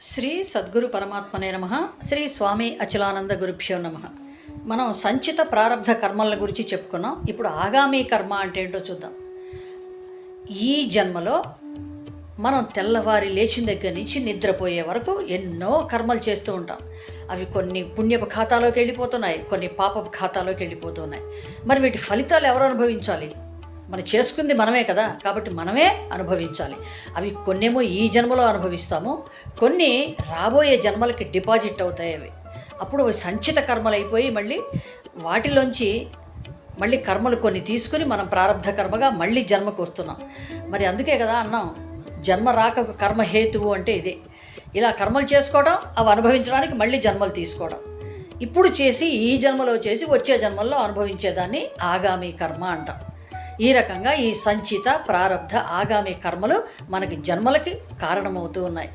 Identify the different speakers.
Speaker 1: శ్రీ సద్గురు పరమాత్మనే నమః. శ్రీ స్వామి అచలానంద గురుభ్యో నమః. మనం సంచిత ప్రారబ్ధ కర్మల గురించి చెప్పుకున్నాం. ఇప్పుడు ఆగామి కర్మ అంటే ఏంటో చూద్దాం. ఈ జన్మలో మనం తెల్లవారి లేచిన దగ్గర నుంచి నిద్రపోయే వరకు ఎన్నో కర్మలు చేస్తూ ఉంటాం. అవి కొన్ని పుణ్యపు ఖాతాలోకి వెళ్ళిపోతున్నాయి, కొన్ని పాపపు ఖాతాలోకి వెళ్ళిపోతున్నాయి. మరి వీటి ఫలితాలు ఎవరు అనుభవించాలి? మనం చేసుకుంది మనమే కదా, కాబట్టి మనమే అనుభవించాలి. అవి కొన్నేమో ఈ జన్మలో అనుభవిస్తాము, కొన్ని రాబోయే జన్మలకి డిపాజిట్ అవుతాయి. అప్పుడు అవి సంచిత కర్మలు అయిపోయి మళ్ళీ వాటిలోంచి మళ్ళీ కర్మలు కొన్ని తీసుకుని మనం ప్రారబ్ధ కర్మగా మళ్ళీ జన్మకు వస్తున్నాం. మరి అందుకే కదా అన్నాం, జన్మ రాక కర్మ హేతువు అంటే ఇదే. ఇలా కర్మలు చేసుకోవడం, అవి అనుభవించడానికి మళ్ళీ జన్మలు తీసుకోవడం. ఇప్పుడు చేసి ఈ జన్మలో చేసి వచ్చే జన్మల్లో అనుభవించేదాన్ని ఆగామి కర్మ అంటాం. ఈ రకంగా ఈ సంచిత ప్రారబ్ధ ఆగామి కర్మలు మనకి జన్మలకి కారణమవుతూ ఉన్నాయి.